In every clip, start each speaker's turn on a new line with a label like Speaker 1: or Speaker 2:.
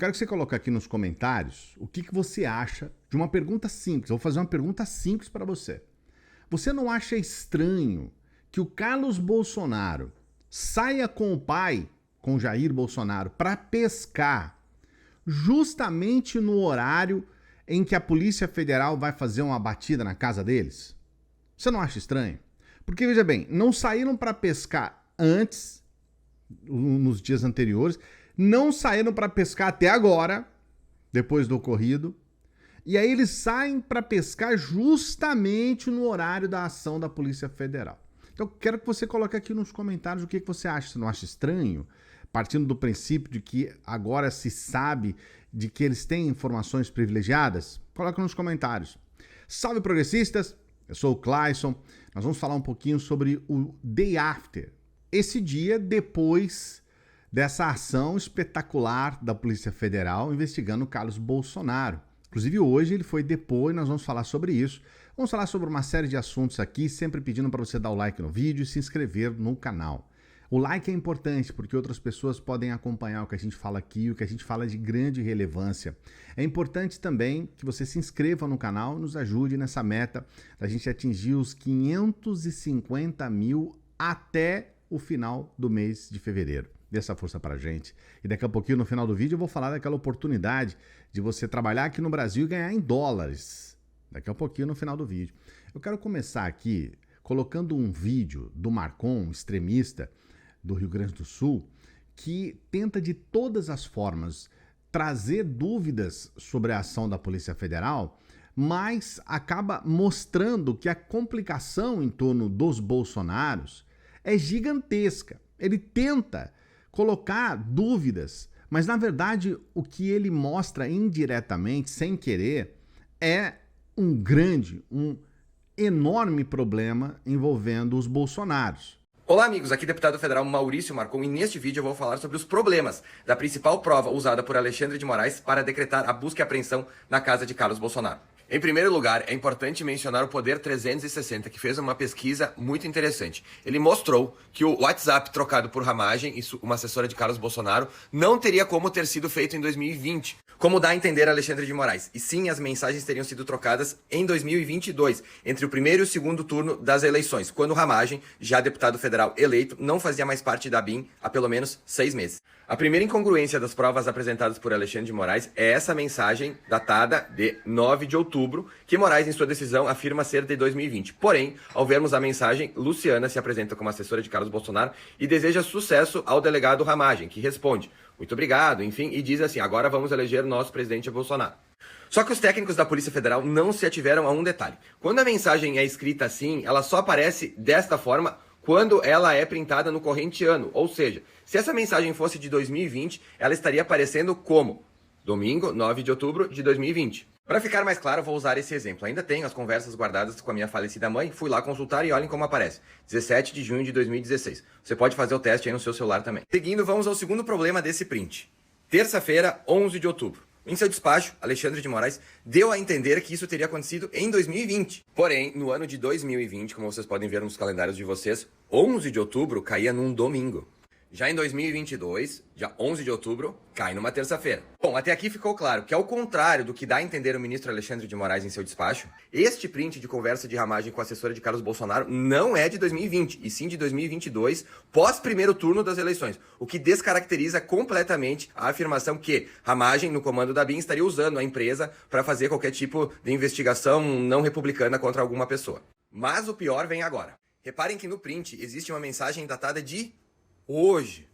Speaker 1: quero que você coloque aqui nos comentários o que você acha de uma pergunta simples. Eu vou fazer uma pergunta simples para você. Você não acha estranho que o Carlos Bolsonaro saia com o pai, com Jair Bolsonaro, para pescar justamente no horário em que a Polícia Federal vai fazer uma batida na casa deles? Você não acha estranho? Porque, veja bem, não saíram para pescar antes, nos dias anteriores, não saíram para pescar até agora, depois do ocorrido, e aí eles saem para pescar justamente no horário da ação da Polícia Federal. Então, quero que você coloque aqui nos comentários o que você acha. Você não acha estranho? Partindo do princípio de que agora se sabe de que eles têm informações privilegiadas? Coloque nos comentários. Salve, progressistas! Eu sou o Clayson. Nós vamos falar um pouquinho sobre o Day After. Esse dia depois dessa ação espetacular da Polícia Federal investigando o Carlos Bolsonaro. Inclusive hoje ele foi depor e nós vamos falar sobre isso. Vamos falar sobre uma série de assuntos aqui, sempre pedindo para você dar o like no vídeo e se inscrever no canal. O like é importante porque outras pessoas podem acompanhar o que a gente fala aqui, o que a gente fala de grande relevância. É importante também que você se inscreva no canal e nos ajude nessa meta da gente atingir os 550 mil até o final do mês de fevereiro. Dê essa força pra gente. E daqui a pouquinho, no final do vídeo, eu vou falar daquela oportunidade de você trabalhar aqui no Brasil e ganhar em dólares. Daqui a pouquinho, no final do vídeo. Eu quero começar aqui colocando um vídeo do Marcon, extremista do Rio Grande do Sul, que tenta de todas as formas trazer dúvidas sobre a ação da Polícia Federal, mas acaba mostrando que a complicação em torno dos Bolsonaros é gigantesca. Ele tenta colocar dúvidas, mas na verdade o que ele mostra indiretamente, sem querer, é um enorme problema envolvendo os Bolsonaros.
Speaker 2: Olá amigos, aqui deputado federal Maurício Marcon e neste vídeo eu vou falar sobre os problemas da principal prova usada por Alexandre de Moraes para decretar a busca e apreensão na casa de Carlos Bolsonaro. Em primeiro lugar, é importante mencionar o Poder 360, que fez uma pesquisa muito interessante. Ele mostrou que o WhatsApp trocado por Ramagem, uma assessora de Carlos Bolsonaro, não teria como ter sido feito em 2020, como dá a entender Alexandre de Moraes. E sim, as mensagens teriam sido trocadas em 2022, entre o primeiro e o segundo turno das eleições, quando Ramagem, já deputado federal eleito, não fazia mais parte da BIM há pelo menos 6 meses. A primeira incongruência das provas apresentadas por Alexandre de Moraes é essa mensagem datada de 9 de outubro, que Moraes, em sua decisão, afirma ser de 2020. Porém, ao vermos a mensagem, Luciana se apresenta como assessora de Carlos Bolsonaro e deseja sucesso ao delegado Ramagem, que responde, muito obrigado, enfim, e diz assim, agora vamos eleger nosso presidente Bolsonaro. Só que os técnicos da Polícia Federal não se ativeram a um detalhe. Quando a mensagem é escrita assim, ela só aparece desta forma quando ela é printada no corrente ano, ou seja, se essa mensagem fosse de 2020, ela estaria aparecendo como domingo, 9 de outubro de 2020. Para ficar mais claro, vou usar esse exemplo. Ainda tenho as conversas guardadas com a minha falecida mãe, fui lá consultar e olhem como aparece. 17 de junho de 2016. Você pode fazer o teste aí no seu celular também. Seguindo, vamos ao segundo problema desse print. Terça-feira, 11 de outubro. Em seu despacho, Alexandre de Moraes deu a entender que isso teria acontecido em 2020. Porém, no ano de 2020, como vocês podem ver nos calendários de vocês, 11 de outubro caía num domingo. Já em 2022, dia 11 de outubro, cai numa terça-feira. Bom, até aqui ficou claro que, ao contrário do que dá a entender o ministro Alexandre de Moraes em seu despacho, este print de conversa de Ramagem com a assessora de Carlos Bolsonaro não é de 2020, e sim de 2022, pós primeiro turno das eleições, o que descaracteriza completamente a afirmação que Ramagem, no comando da BIM, estaria usando a empresa para fazer qualquer tipo de investigação não republicana contra alguma pessoa. Mas o pior vem agora. Reparem que no print existe uma mensagem datada de hoje.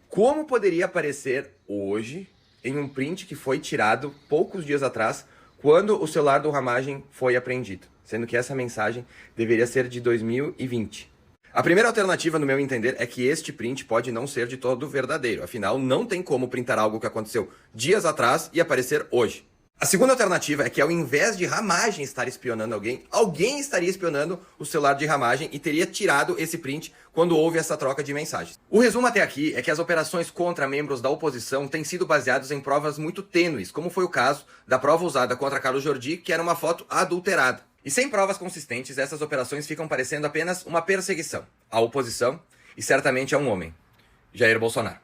Speaker 2: Como poderia aparecer hoje em um print que foi tirado poucos dias atrás, quando o celular do Ramagem foi apreendido, sendo que essa mensagem deveria ser de 2020? A primeira alternativa, no meu entender, é que este print pode não ser de todo verdadeiro. Afinal, não tem como printar algo que aconteceu dias atrás e aparecer hoje. A segunda alternativa é que, ao invés de Ramagem estar espionando alguém estaria espionando o celular de Ramagem e teria tirado esse print quando houve essa troca de mensagens. O resumo até aqui é que as operações contra membros da oposição têm sido baseadas em provas muito tênues, como foi o caso da prova usada contra Carlos Jordi, que era uma foto adulterada. E sem provas consistentes, essas operações ficam parecendo apenas uma perseguição à oposição e certamente a um homem, Jair Bolsonaro.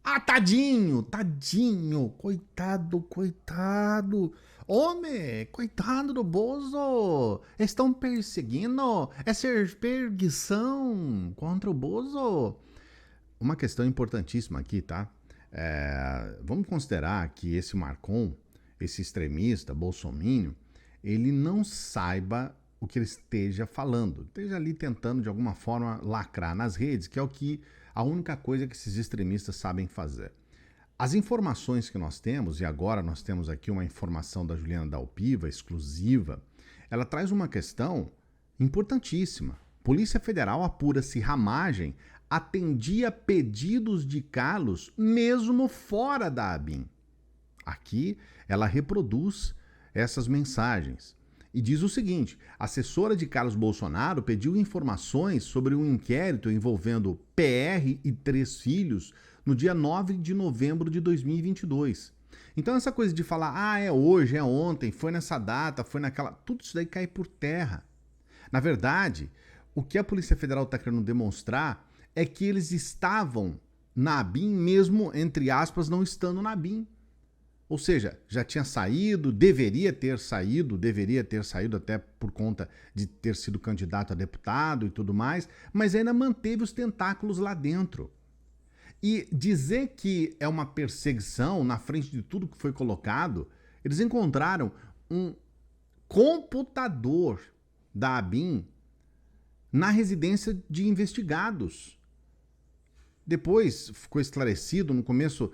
Speaker 1: Ah, tadinho, tadinho, coitado, coitado. Homem, coitado do Bozo. Estão perseguindo. Essa perseguição contra o Bozo. Uma questão importantíssima aqui, tá? Vamos considerar que esse Marcon, esse extremista, bolsominion, ele não saiba o que ele esteja falando. Esteja ali tentando, de alguma forma, lacrar nas redes, que é a única coisa que esses extremistas sabem fazer. As informações que nós temos, e agora nós temos aqui uma informação da Juliana Dalpiva, exclusiva, ela traz uma questão importantíssima. Polícia Federal apura se Ramagem atendia pedidos de Carlos mesmo fora da ABIN. Aqui ela reproduz essas mensagens e diz o seguinte: a assessora de Carlos Bolsonaro pediu informações sobre um inquérito envolvendo PR e 3 filhos no dia 9 de novembro de 2022. Então essa coisa de falar, é hoje, é ontem, foi nessa data, foi naquela... Tudo isso daí cai por terra. Na verdade, o que a Polícia Federal está querendo demonstrar é que eles estavam na ABIN mesmo, entre aspas, não estando na ABIN. Ou seja, já tinha saído, deveria ter saído até por conta de ter sido candidato a deputado e tudo mais, mas ainda manteve os tentáculos lá dentro. E dizer que é uma perseguição na frente de tudo que foi colocado, eles encontraram um computador da ABIN na residência de investigados. Depois ficou esclarecido, no começo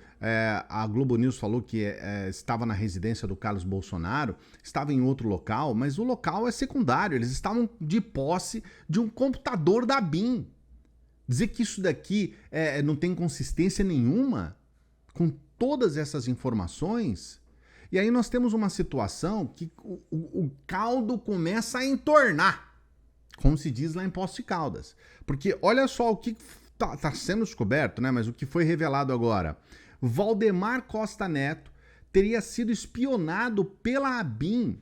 Speaker 1: a Globo News falou que estava na residência do Carlos Bolsonaro, estava em outro local, mas o local é secundário, eles estavam de posse de um computador da ABIN. Dizer que isso daqui não tem consistência nenhuma com todas essas informações, e aí nós temos uma situação que o caldo começa a entornar, como se diz lá em Poços de Caldas. Porque olha só o que está sendo descoberto, né? Mas o que foi revelado agora. Valdemar Costa Neto teria sido espionado pela ABIN.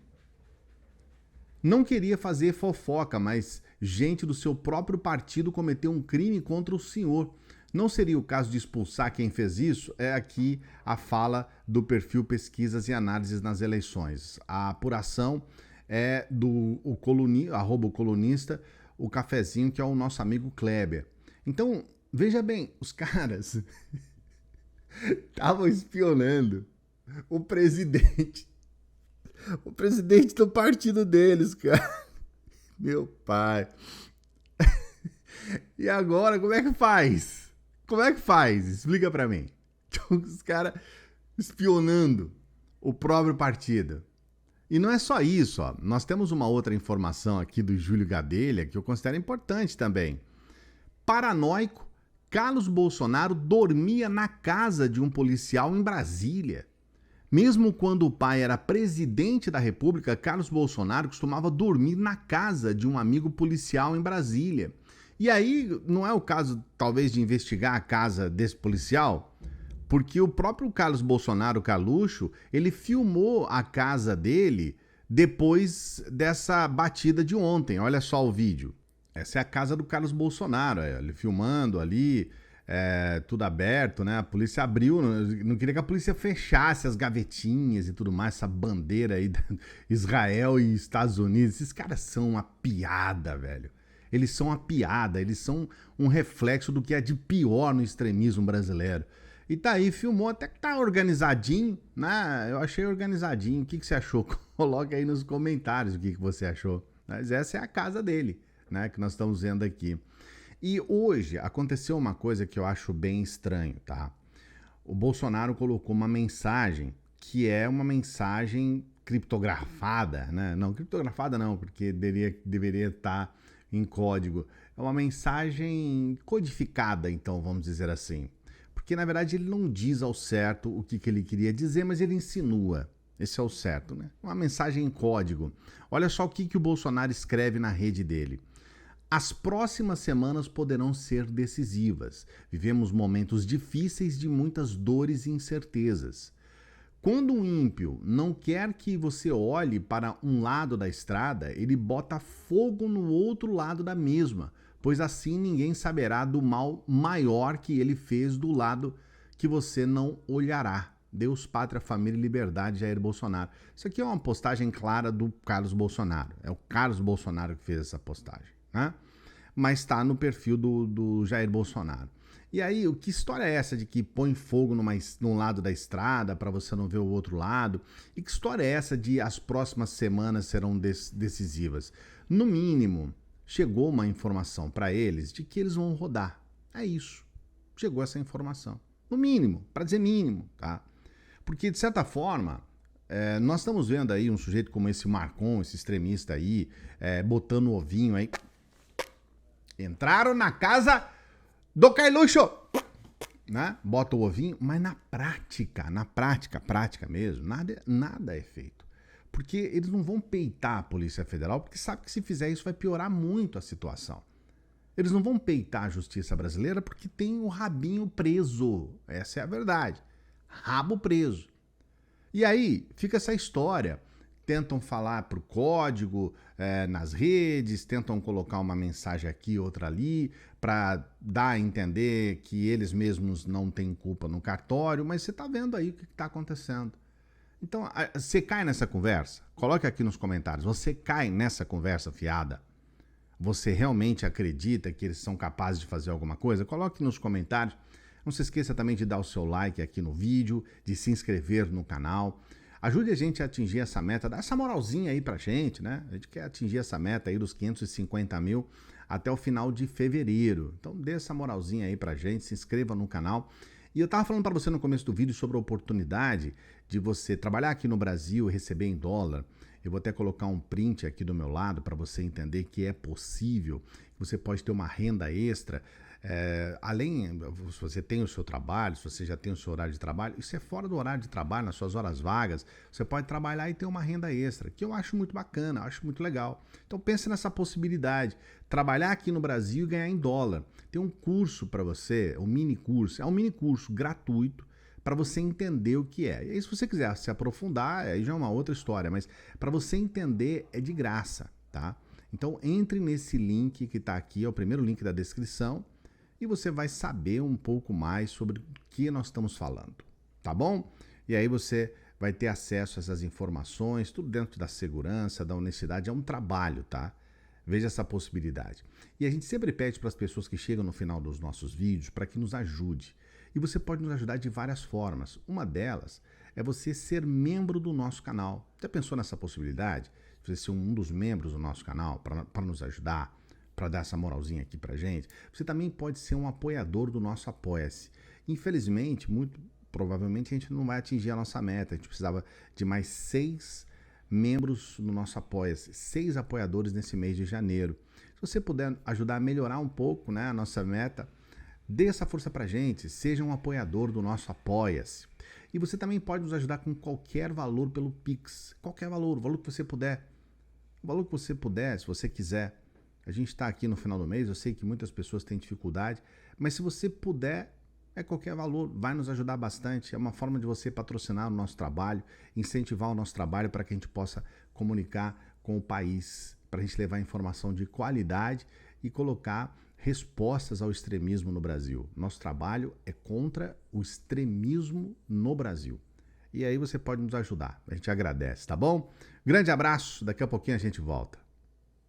Speaker 1: Não queria fazer fofoca, mas gente do seu próprio partido cometeu um crime contra o senhor. Não seria o caso de expulsar quem fez isso? É aqui a fala do perfil Pesquisas e Análises nas Eleições. A apuração é do @colunista, o cafezinho, que é o nosso amigo Kleber. Então, veja bem, os caras estavam espionando o presidente do partido deles, cara. Meu pai. E agora, como é que faz? Como é que faz? Explica pra mim. Então, os caras espionando o próprio partido. E não é só isso, ó. Nós temos uma outra informação aqui do Júlio Gadelha que eu considero importante também. Paranoico, Carlos Bolsonaro dormia na casa de um policial em Brasília. Mesmo quando o pai era presidente da República, Carlos Bolsonaro costumava dormir na casa de um amigo policial em Brasília. E aí, não é o caso, talvez, de investigar a casa desse policial? Porque o próprio Carlos Bolsonaro, Carluxo, ele filmou a casa dele depois dessa batida de ontem. Olha só o vídeo. Essa é a casa do Carlos Bolsonaro, ele filmando ali, tudo aberto, né? A polícia abriu, não queria que a polícia fechasse as gavetinhas e tudo mais, essa bandeira aí de Israel e Estados Unidos. Esses caras são uma piada, velho. Eles são uma piada, eles são um reflexo do que é de pior no extremismo brasileiro. E tá aí, filmou, até que tá organizadinho, né? Eu achei organizadinho. O que você achou? Coloca aí nos comentários o que você achou. Mas essa é a casa dele, né, que nós estamos vendo aqui. E hoje aconteceu uma coisa que eu acho bem estranho, tá? O Bolsonaro colocou uma mensagem que é uma mensagem criptografada, né? Não, criptografada não, porque deveria estar em código. É uma mensagem codificada, então, vamos dizer assim. Porque, na verdade, ele não diz ao certo o que ele queria dizer, mas ele insinua. Esse é o certo, né? Uma mensagem em código. Olha só o que o Bolsonaro escreve na rede dele. As próximas semanas poderão ser decisivas. Vivemos momentos difíceis de muitas dores e incertezas. Quando um ímpio não quer que você olhe para um lado da estrada, ele bota fogo no outro lado da mesma, pois assim ninguém saberá do mal maior que ele fez do lado que você não olhará. Deus, Pátria, Família e Liberdade, Jair Bolsonaro. Isso aqui é uma postagem clara do Carlos Bolsonaro. É o Carlos Bolsonaro que fez essa postagem, né? Mas está no perfil do Jair Bolsonaro. E aí, que história é essa de que põe fogo num lado da estrada para você não ver o outro lado? E que história é essa de as próximas semanas serão decisivas? No mínimo, chegou uma informação para eles de que eles vão rodar. É isso. Chegou essa informação. No mínimo, para dizer mínimo, tá? Porque, de certa forma, nós estamos vendo aí um sujeito como esse Marcon, esse extremista aí, botando o ovinho aí. Entraram na casa do Carluxo, né? Bota o ovinho, mas na prática mesmo, nada é feito. Porque eles não vão peitar a Polícia Federal, porque sabe que se fizer isso vai piorar muito a situação. Eles não vão peitar a justiça brasileira porque tem o rabinho preso. Essa é a verdade. Rabo preso. E aí fica essa história. Tentam falar pro código nas redes, tentam colocar uma mensagem aqui, outra ali, para dar a entender que eles mesmos não têm culpa no cartório, mas você tá vendo aí o que está acontecendo. Então, você cai nessa conversa? Coloque aqui nos comentários. Você cai nessa conversa fiada? Você realmente acredita que eles são capazes de fazer alguma coisa? Coloque nos comentários. Não se esqueça também de dar o seu like aqui no vídeo, de se inscrever no canal. Ajude a gente a atingir essa meta, dá essa moralzinha aí pra gente, né? A gente quer atingir essa meta aí dos 550 mil até o final de fevereiro. Então dê essa moralzinha aí pra gente, se inscreva no canal. E eu tava falando para você no começo do vídeo sobre a oportunidade de você trabalhar aqui no Brasil e receber em dólar. Eu vou até colocar um print aqui do meu lado para você entender que é possível. Você pode ter uma renda extra. Além, se você tem o seu trabalho, se você já tem o seu horário de trabalho, isso é fora do horário de trabalho, nas suas horas vagas, você pode trabalhar e ter uma renda extra, que eu acho muito bacana, acho muito legal. Então pense nessa possibilidade, trabalhar aqui no Brasil e ganhar em dólar. Tem um curso para você, um mini curso, é um mini curso gratuito para você entender o que é. E aí se você quiser se aprofundar, aí já é uma outra história, mas para você entender é de graça, tá? Então entre nesse link que está aqui, é o primeiro link da descrição, e você vai saber um pouco mais sobre o que nós estamos falando, tá bom? E aí você vai ter acesso a essas informações, tudo dentro da segurança, da honestidade, é um trabalho, tá? Veja essa possibilidade. E a gente sempre pede para as pessoas que chegam no final dos nossos vídeos para que nos ajude. E você pode nos ajudar de várias formas. Uma delas é você ser membro do nosso canal. Já pensou nessa possibilidade? Você ser um dos membros do nosso canal para nos ajudar? Para dar essa moralzinha aqui pra gente, você também pode ser um apoiador do nosso Apoia-se. Infelizmente, muito provavelmente a gente não vai atingir a nossa meta. A gente precisava de mais 6 membros no nosso Apoia-se, 6 apoiadores nesse mês de janeiro. Se você puder ajudar a melhorar um pouco, né, a nossa meta, dê essa força pra gente, seja um apoiador do nosso Apoia-se. E você também pode nos ajudar com qualquer valor pelo Pix, qualquer valor, o valor que você puder. O valor que você puder, se você quiser. A gente está aqui no final do mês, eu sei que muitas pessoas têm dificuldade, mas se você puder, qualquer valor, vai nos ajudar bastante. É uma forma de você patrocinar o nosso trabalho, incentivar o nosso trabalho para que a gente possa comunicar com o país, para a gente levar informação de qualidade e colocar respostas ao extremismo no Brasil. Nosso trabalho é contra o extremismo no Brasil. E aí você pode nos ajudar, a gente agradece, tá bom? Grande abraço, daqui a pouquinho a gente volta.